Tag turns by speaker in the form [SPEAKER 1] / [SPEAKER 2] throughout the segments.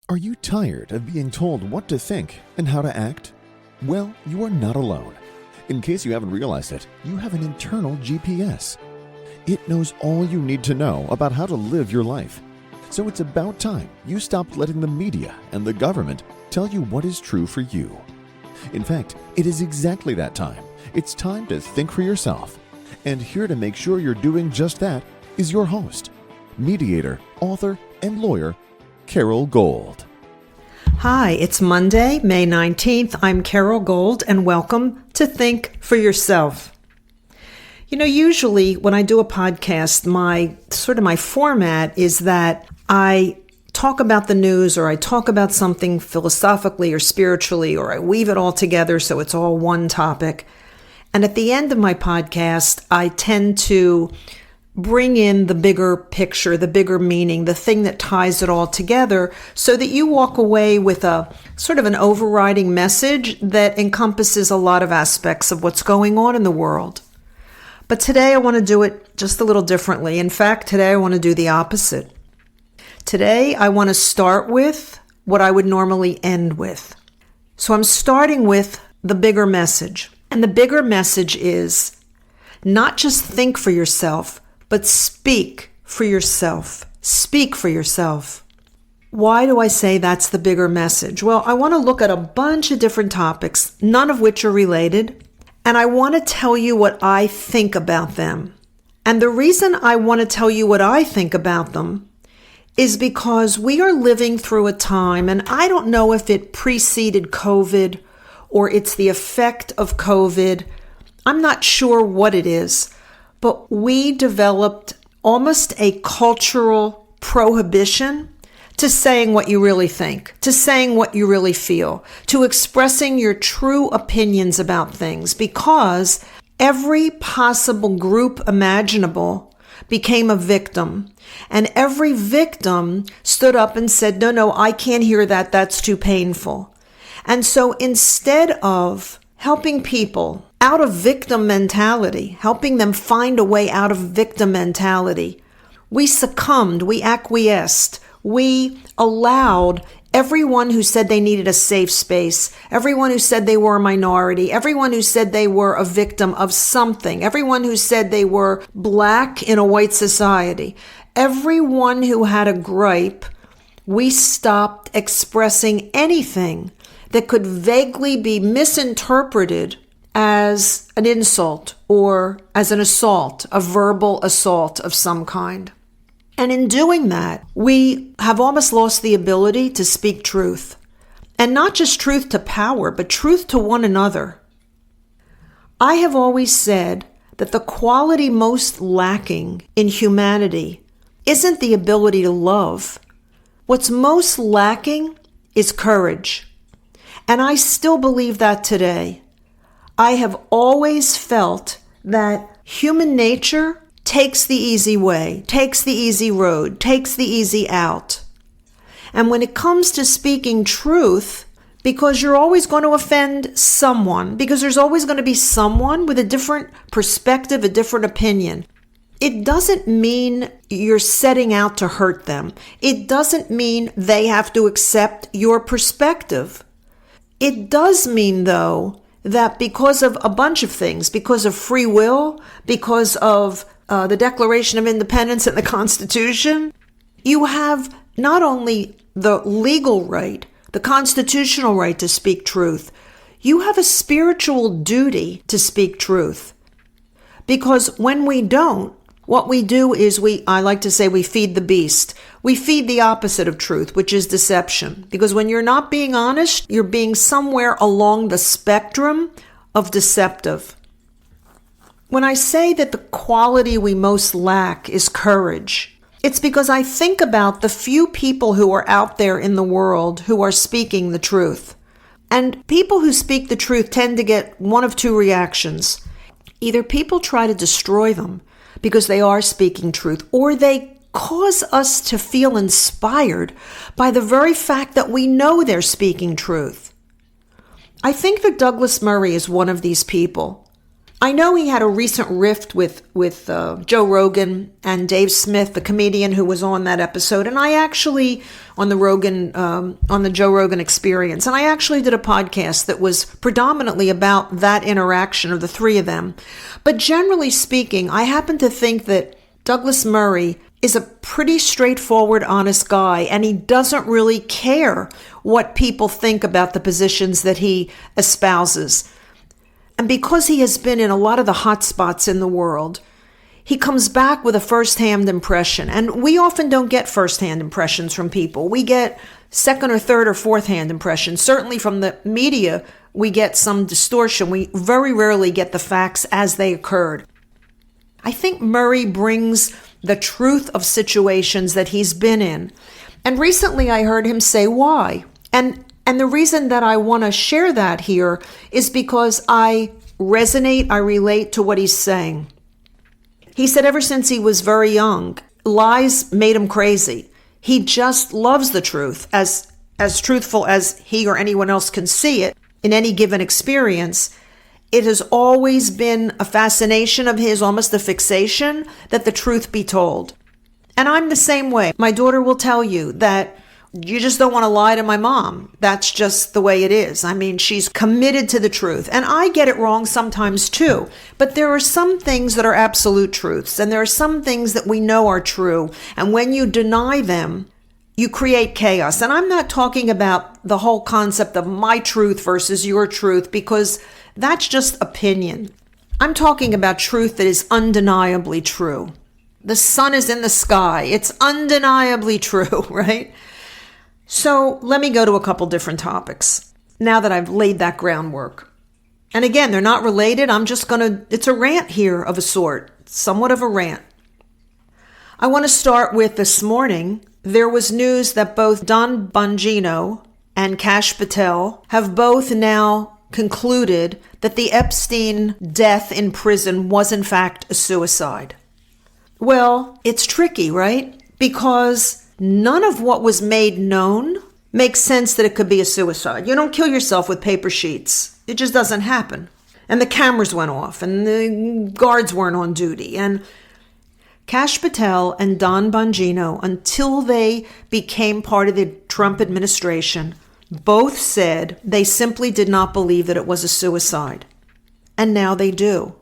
[SPEAKER 1] Are you tired of being told what to think and how to act? Well, you are not alone. In case you haven't realized it, you have an internal GPS. It knows all you need to know about how to live your life. So it's about time you stopped letting the media and the government tell you what is true for you. In fact, it is exactly that time. It's time to think for yourself. And here to make sure you're doing just that is your host, mediator, author, and lawyer, Carol Gold.
[SPEAKER 2] Hi, it's Monday, May 19th. I'm Carol Gold, and welcome to Think for Yourself. You know, usually when I do a podcast, my format is that I talk about the news or I talk about something philosophically or spiritually, or I weave it all together so it's all one topic. And at the end of my podcast, I tend to bring in the bigger picture, the bigger meaning, the thing that ties it all together so that you walk away with a sort of an overriding message that encompasses a lot of aspects of what's going on in the world. But today I want to do it just a little differently. In fact, today I want to do the opposite. Today I want to start with what I would normally end with. So I'm starting with the bigger message. And the bigger message is not just think for yourself, but speak for yourself. Speak for yourself. Why do I say that's the bigger message? Well, I want to look at a bunch of different topics, none of which are related, and I want to tell you what I think about them. And the reason I want to tell you what I think about them is because we are living through a time, and I don't know if it preceded COVID or it's the effect of COVID. I'm not sure what it is. But we developed almost a cultural prohibition to saying what you really think, to saying what you really feel, to expressing your true opinions about things, because every possible group imaginable became a victim. And every victim stood up and said, no, I can't hear that. That's too painful. And so instead of helping people out of victim mentality, helping them find a way out of victim mentality, we succumbed, we acquiesced, we allowed everyone who said they needed a safe space, everyone who said they were a minority, everyone who said they were a victim of something, everyone who said they were black in a white society, everyone who had a gripe, we stopped expressing anything that could vaguely be misinterpreted as an insult or as an assault, a verbal assault of some kind. And in doing that, we have almost lost the ability to speak truth. And not just truth to power, but truth to one another. I have always said that the quality most lacking in humanity isn't the ability to love. What's most lacking is courage. And I still believe that today. I have always felt that human nature takes the easy way, takes the easy road, takes the easy out. And when it comes to speaking truth, because you're always going to offend someone, because there's always going to be someone with a different perspective, a different opinion, it doesn't mean you're setting out to hurt them. It doesn't mean they have to accept your perspective. It does mean, though, that because of a bunch of things, because of free will, because of the Declaration of Independence and the Constitution, you have not only the legal right, the constitutional right to speak truth, you have a spiritual duty to speak truth. Because when we don't, what we do is I like to say we feed the beast. We feed the opposite of truth, which is deception. Because when you're not being honest, you're being somewhere along the spectrum of deceptive. When I say that the quality we most lack is courage, it's because I think about the few people who are out there in the world who are speaking the truth. And people who speak the truth tend to get one of two reactions. Either people try to destroy them because they are speaking truth, or they cause us to feel inspired by the very fact that we know they're speaking truth. I think that Douglas Murray is one of these people. I know he had a recent rift with Joe Rogan and Dave Smith, the comedian who was on that episode. And I actually, on the Joe Rogan Experience, and I actually did a podcast that was predominantly about that interaction of the three of them. But generally speaking, I happen to think that Douglas Murray is a pretty straightforward, honest guy, and he doesn't really care what people think about the positions that he espouses. And because he has been in a lot of the hot spots in the world, he comes back with a first-hand impression. And we often don't get first-hand impressions from people. We get second or third or fourth-hand impressions. Certainly from the media, we get some distortion. We very rarely get the facts as they occurred. I think Murray brings the truth of situations that he's been in. And recently I heard him say why. And the reason that I want to share that here is because I resonate, I relate to what he's saying. He said ever since he was very young, lies made him crazy. He just loves the truth, as truthful as he or anyone else can see it in any given experience. It has always been a fascination of his, almost a fixation, that the truth be told. And I'm the same way. My daughter will tell you that you just don't want to lie to my mom. That's just the way it is. I mean, she's committed to the truth. And I get it wrong sometimes too. But there are some things that are absolute truths. And there are some things that we know are true. And when you deny them, you create chaos. And I'm not talking about the whole concept of my truth versus your truth, because that's just opinion. I'm talking about truth that is undeniably true. The sun is in the sky. It's undeniably true, right? So let me go to a couple different topics now that I've laid that groundwork. And again, they're not related. It's a rant here of a sort, somewhat of a rant. I want to start with this morning. There was news that both Don Bongino and Kash Patel have both now concluded that the Epstein death in prison was in fact a suicide. Well, it's tricky, right? Because none of what was made known makes sense that it could be a suicide. You don't kill yourself with paper sheets. It just doesn't happen. And the cameras went off and the guards weren't on duty. And Kash Patel and Don Bongino, until they became part of the Trump administration, both said they simply did not believe that it was a suicide. And now they do.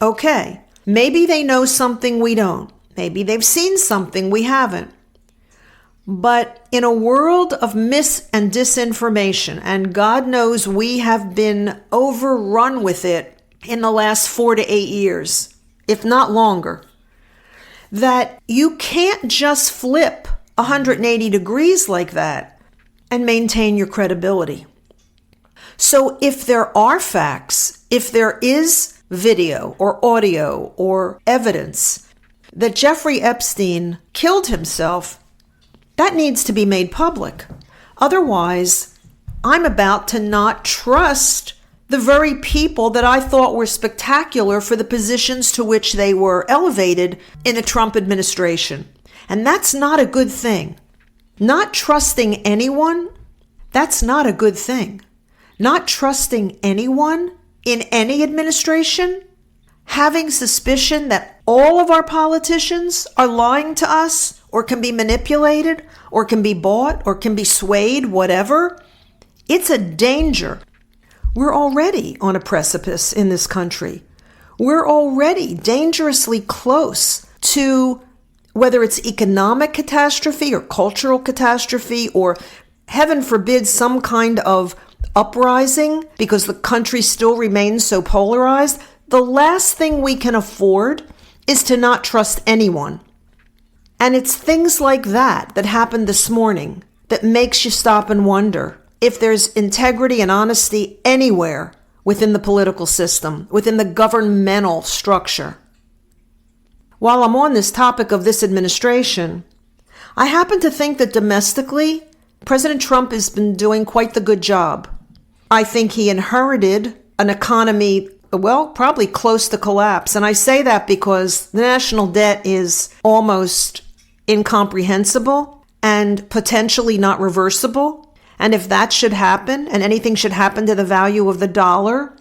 [SPEAKER 2] Okay, maybe they know something we don't. Maybe they've seen something we haven't. But in a world of mis and disinformation, and God knows we have been overrun with it in the last 4 to 8 years, if not longer, that you can't just flip 180 degrees like that and maintain your credibility. So if there are facts, if there is video or audio or evidence that Jeffrey Epstein killed himself, that needs to be made public. Otherwise, I'm about to not trust the very people that I thought were spectacular for the positions to which they were elevated in the Trump administration. And that's not a good thing. Not trusting anyone, that's not a good thing. Not trusting anyone in any administration, having suspicion that all of our politicians are lying to us, or can be manipulated, or can be bought, or can be swayed, whatever. It's a danger. We're already on a precipice in this country. We're already dangerously close to, whether it's economic catastrophe or cultural catastrophe, or heaven forbid, some kind of uprising because the country still remains so polarized. The last thing we can afford is to not trust anyone. And it's things like that that happened this morning that makes you stop and wonder if there's integrity and honesty anywhere within the political system, within the governmental structure. While I'm on this topic of this administration, I happen to think that domestically, President Trump has been doing quite the good job. I think he inherited an economy, well, probably close to collapse. And I say that because the national debt is almost incomprehensible and potentially not reversible. And if that should happen, and anything should happen to the value of the dollar,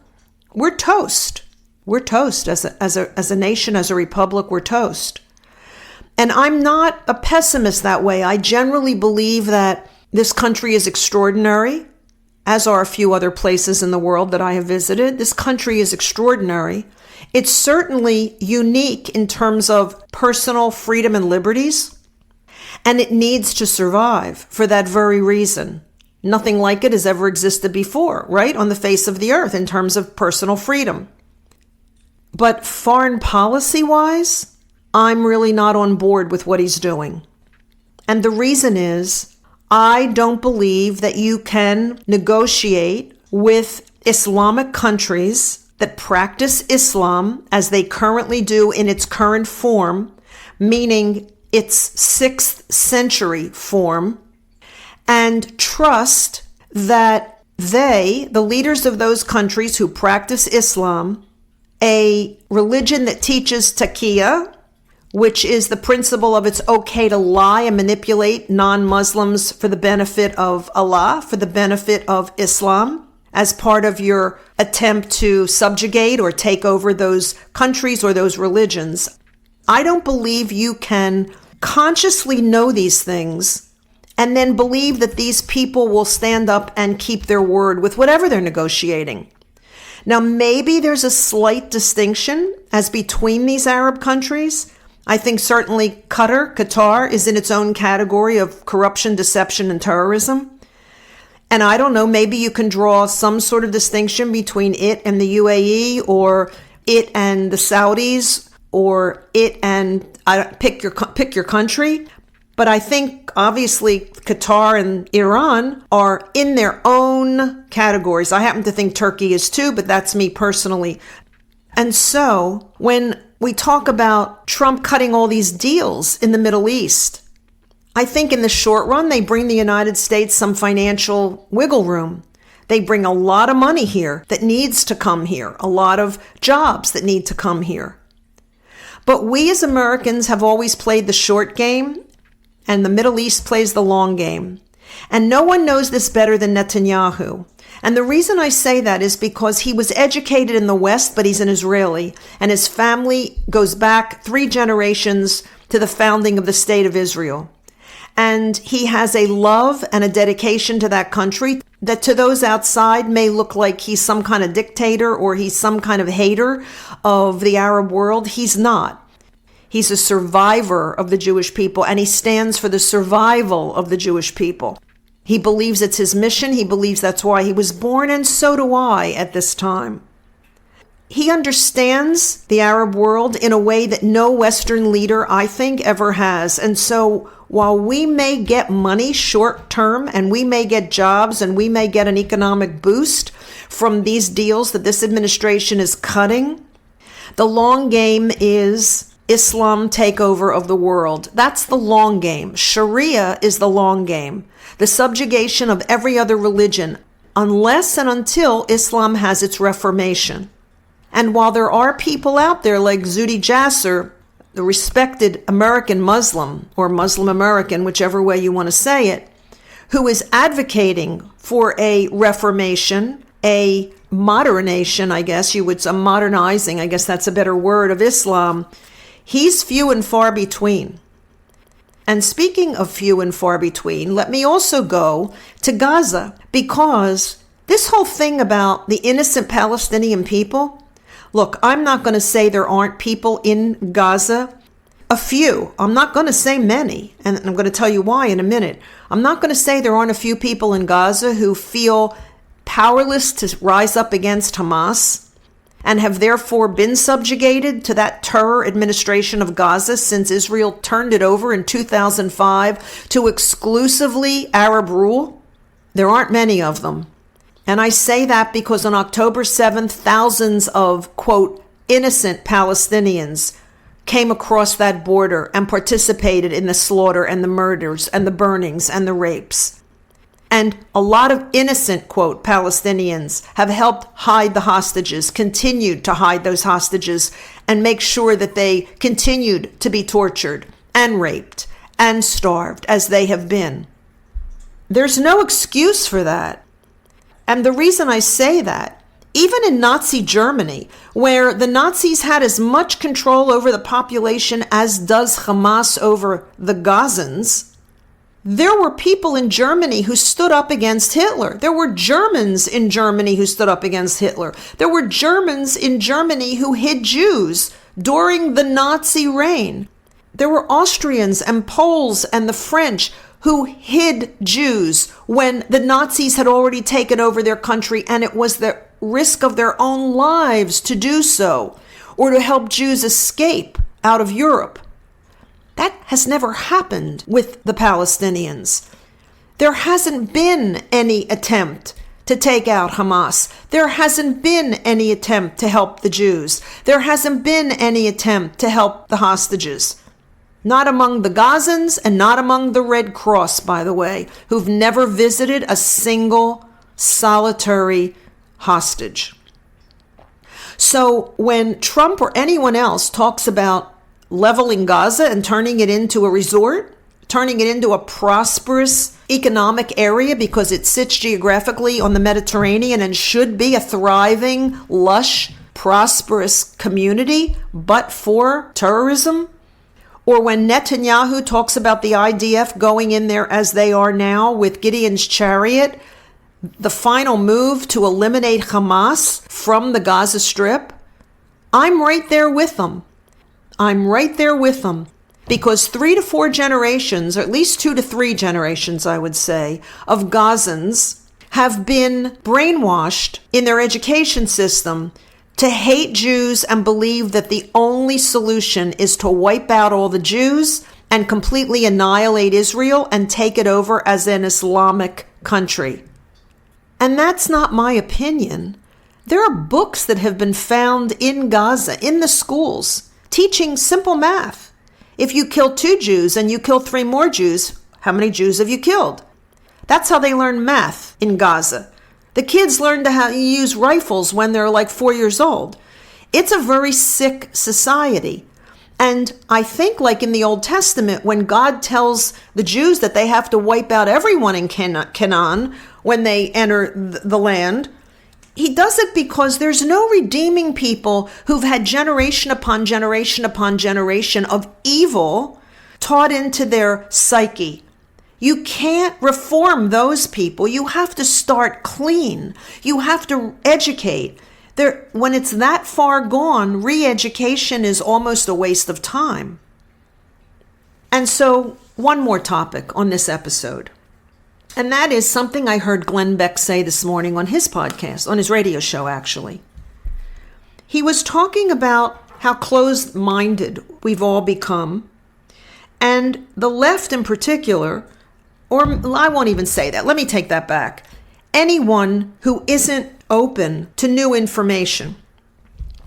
[SPEAKER 2] we're toast. we're toast. As a nation, as a republic, we're toast. And I'm not a pessimist that way. I generally believe that this country is extraordinary, as are a few other places in the world that I have visited. This country is extraordinary. It's certainly unique in terms of personal freedom and liberties, and it needs to survive for that very reason. Nothing like it has ever existed before, right, on the face of the earth in terms of personal freedom. But foreign policy-wise, I'm really not on board with what he's doing. And the reason is, I don't believe that you can negotiate with Islamic countries that practice Islam as they currently do in its current form, meaning its 6th century form, and trust that they, the leaders of those countries who practice Islam, a religion that teaches taqiyya, which is the principle of it's okay to lie and manipulate non-Muslims for the benefit of Allah, for the benefit of Islam, as part of your attempt to subjugate or take over those countries or those religions. I don't believe you can consciously know these things and then believe that these people will stand up and keep their word with whatever they're negotiating. Now, maybe there's a slight distinction as between these Arab countries. I think certainly Qatar is in its own category of corruption, deception, and terrorism. And I don't know, maybe you can draw some sort of distinction between it and the UAE, or it and the Saudis, or it and pick your country. But I think obviously Qatar and Iran are in their own categories. I happen to think Turkey is too, but that's me personally. And so when we talk about Trump cutting all these deals in the Middle East, I think in the short run, they bring the United States some financial wiggle room. They bring a lot of money here that needs to come here, a lot of jobs that need to come here. But we as Americans have always played the short game, and the Middle East plays the long game. And no one knows this better than Netanyahu. And the reason I say that is because he was educated in the West, but he's an Israeli, and his family goes back 3 generations to the founding of the State of Israel. And he has a love and a dedication to that country that to those outside may look like he's some kind of dictator or he's some kind of hater of the Arab world. He's not. He's a survivor of the Jewish people, and he stands for the survival of the Jewish people. He believes it's his mission. He believes that's why he was born, and so do I at this time. He understands the Arab world in a way that no Western leader, I think, ever has. And so while we may get money short term, and we may get jobs, and we may get an economic boost from these deals that this administration is cutting, the long game is Islam takeover of the world. That's the long game. Sharia is the long game. The subjugation of every other religion, unless and until Islam has its reformation. And while there are people out there like Zuhdi Jasser, the respected American Muslim, or Muslim American, whichever way you want to say it, who is advocating for a reformation, a modernization, I guess you would say, modernizing, I guess that's a better word, of Islam, he's few and far between. And speaking of few and far between, let me also go to Gaza, because this whole thing about the innocent Palestinian people, look, I'm not going to say there aren't people in Gaza. A few. I'm not going to say many, and I'm going to tell you why in a minute. I'm not going to say there aren't a few people in Gaza who feel powerless to rise up against Hamas, and have therefore been subjugated to that terror administration of Gaza since Israel turned it over in 2005 to exclusively Arab rule. There aren't many of them. And I say that because on October 7th, thousands of, quote, innocent Palestinians came across that border and participated in the slaughter and the murders and the burnings and the rapes. And a lot of innocent, quote, Palestinians have helped hide the hostages, continued to hide those hostages, and make sure that they continued to be tortured and raped and starved as they have been. There's no excuse for that. And the reason I say that, Even in Nazi Germany, where the Nazis had as much control over the population as does Hamas over the Gazans, there were people in Germany who stood up against Hitler. There were Germans in Germany who stood up against Hitler. There were Germans in Germany who hid Jews during the Nazi reign. There were Austrians and Poles and the French who hid Jews when the Nazis had already taken over their country, and it was the risk of their own lives to do so, or to help Jews escape out of Europe. That has never happened with the Palestinians. There hasn't been any attempt to take out Hamas. There hasn't been any attempt to help the Jews. There hasn't been any attempt to help the hostages. Not among the Gazans and not among the Red Cross, by the way, who've never visited a single solitary hostage. So when Trump or anyone else talks about leveling Gaza and turning it into a resort, turning it into a prosperous economic area because it sits geographically on the Mediterranean and should be a thriving, lush, prosperous community, but for terrorism, or when Netanyahu talks about the IDF going in there as they are now with Gideon's chariot, the final move to eliminate Hamas from the Gaza Strip, I'm right there with them. I'm right there with them. Because 3 to 4 generations, or at least 2 to 3 generations, I would say, of Gazans have been brainwashed in their education system to hate Jews and believe that the only solution is to wipe out all the Jews and completely annihilate Israel and take it over as an Islamic country. And that's not my opinion. There are books that have been found in Gaza, in the schools, teaching simple math. If you kill 2 Jews and you kill 3 more Jews, how many Jews have you killed? That's how they learn math in Gaza. The kids learn to use rifles when they're like 4 years old. It's a very sick society. And I think, like in the Old Testament, when God tells the Jews that they have to wipe out everyone in Canaan when they enter the land, he does it because there's no redeeming people who've had generation upon generation upon generation of evil taught into their psyche. You can't reform those people. You have to start clean. You have to educate. When it's that far gone, re-education is almost a waste of time. And so, one more topic on this episode. And that is something I heard Glenn Beck say this morning on his podcast, on his radio show, actually. He was talking about how closed-minded we've all become, and the left in particular, or I won't even say that. Let me take that back. Anyone who isn't open to new information.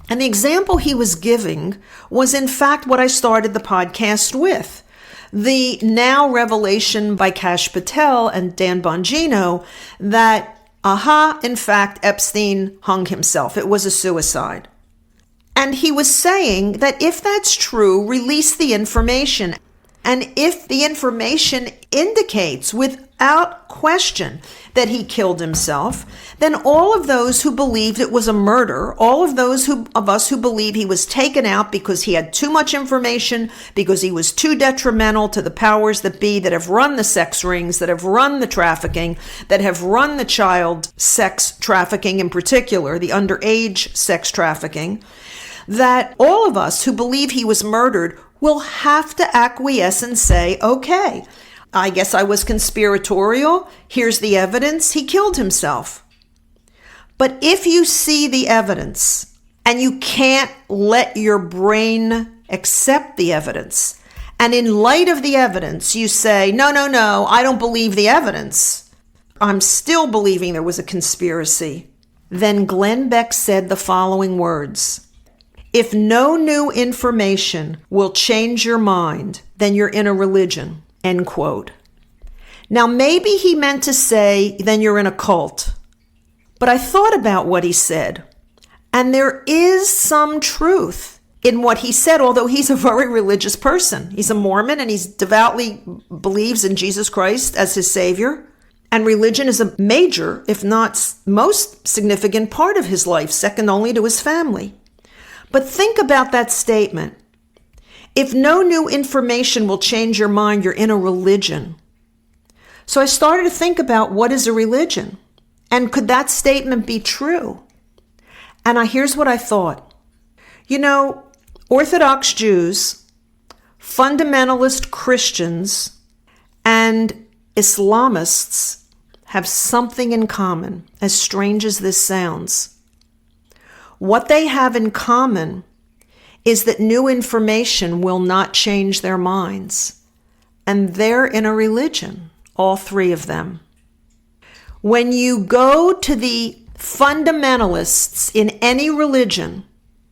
[SPEAKER 2] And the example he was giving was, in fact, what I started the podcast with. The now revelation by Kash Patel and Dan Bongino that, in fact, Epstein hung himself. It was a suicide. And he was saying that if that's true, release the information. And if the information indicates without question that he killed himself, then all of those who believed it was a murder, all of those of us who believe he was taken out because he had too much information, because he was too detrimental to the powers that be that have run the sex rings, that have run the trafficking, that have run the child sex trafficking in particular, the underage sex trafficking, that all of us who believe he was murdered will have to acquiesce and say, okay, I guess I was conspiratorial. Here's the evidence. He killed himself. But if you see the evidence and you can't let your brain accept the evidence, and in light of the evidence, you say, no, I don't believe the evidence. I'm still believing there was a conspiracy. Then Glenn Beck said the following words: if no new information will change your mind, then you're in a religion, end quote. Now, maybe he meant to say, then you're in a cult. But I thought about what he said, and there is some truth in what he said, although he's a very religious person. He's a Mormon, and he devoutly believes in Jesus Christ as his Savior. And religion is a major, if not most significant part of his life, second only to his family. But think about that statement. If no new information will change your mind, you're in a religion. So I started to think about what is a religion? And could that statement be true? And here's what I thought. Orthodox Jews, fundamentalist Christians, and Islamists have something in common, as strange as this sounds. What they have in common is that new information will not change their minds. And they're in a religion, all three of them. When you go to the fundamentalists in any religion,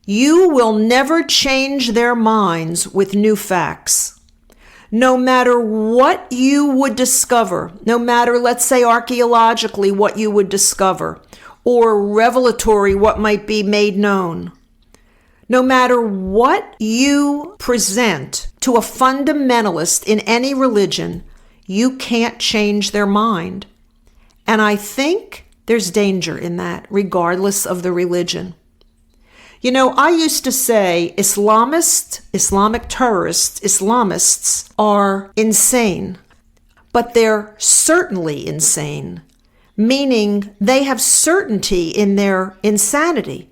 [SPEAKER 2] you will never change their minds with new facts. No matter what you would discover, no matter, let's say, archaeologically what you would discover, or revelatory what might be made known, no matter what you present to a fundamentalist in any religion, you can't change their mind. And I think there's danger in that, regardless of the religion. I used to say Islamic terrorists, Islamists are insane, but they're certainly insane, meaning they have certainty in their insanity.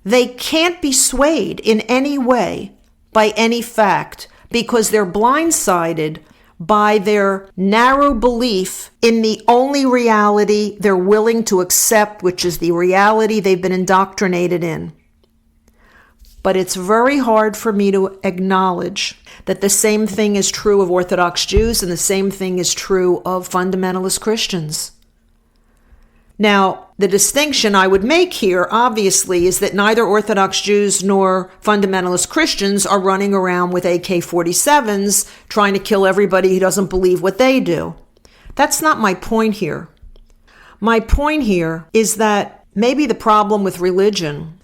[SPEAKER 2] They can't be swayed in any way by any fact because they're blindsided by their narrow belief in the only reality they're willing to accept, which is the reality they've been indoctrinated in. But it's very hard for me to acknowledge that the same thing is true of Orthodox Jews and the same thing is true of fundamentalist Christians. Now, the distinction I would make here, obviously, is that neither Orthodox Jews nor fundamentalist Christians are running around with AK-47s trying to kill everybody who doesn't believe what they do. That's not my point here. My point here is that maybe the problem with religion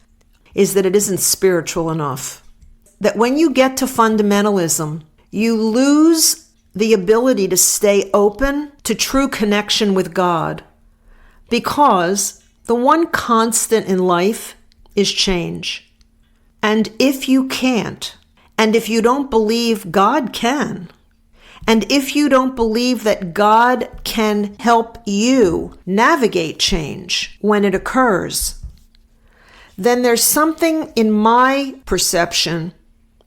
[SPEAKER 2] is that it isn't spiritual enough. That when you get to fundamentalism, you lose the ability to stay open to true connection with God. Because the one constant in life is change. And if you can't, and if you don't believe God can, and if you don't believe that God can help you navigate change when it occurs, then there's something in my perception,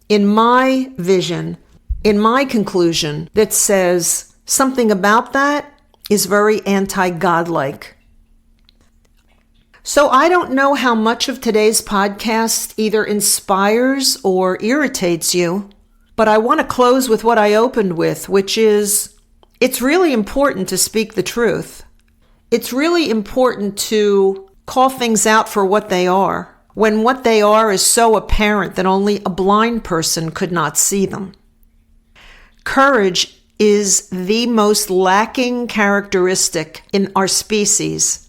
[SPEAKER 2] in my vision, in my conclusion that says something about that is very anti-godlike. So I don't know how much of today's podcast either inspires or irritates you, but I want to close with what I opened with, which is it's really important to speak the truth. It's really important to call things out for what they are, when what they are is so apparent that only a blind person could not see them. Courage is the most lacking characteristic in our species,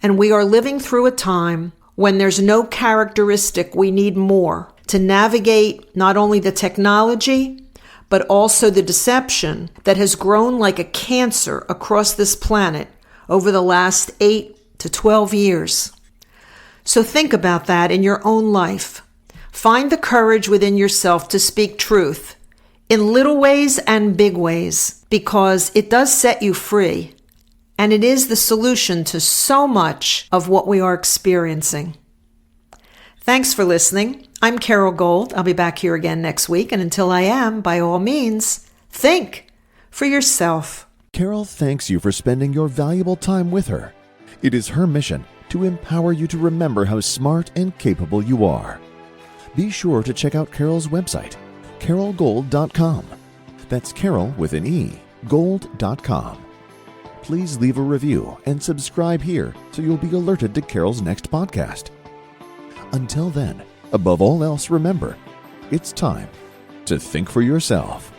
[SPEAKER 2] and we are living through a time when there's no characteristic we need more to navigate not only the technology, but also the deception that has grown like a cancer across this planet over the last 8 to 12 years. So think about that in your own life. Find the courage within yourself to speak truth in little ways and big ways, because it does set you free, and it is the solution to so much of what we are experiencing. Thanks for listening. I'm Carol Gold. I'll be back here again next week, and until I am, by all means, think for yourself.
[SPEAKER 1] Carol thanks you for spending your valuable time with her. It is her mission to empower you to remember how smart and capable you are. Be sure to check out Carol's website, carolgold.com. That's Carol with an E, gold.com. Please leave a review and subscribe here so you'll be alerted to Carol's next podcast. Until then, above all else, remember, it's time to think for yourself.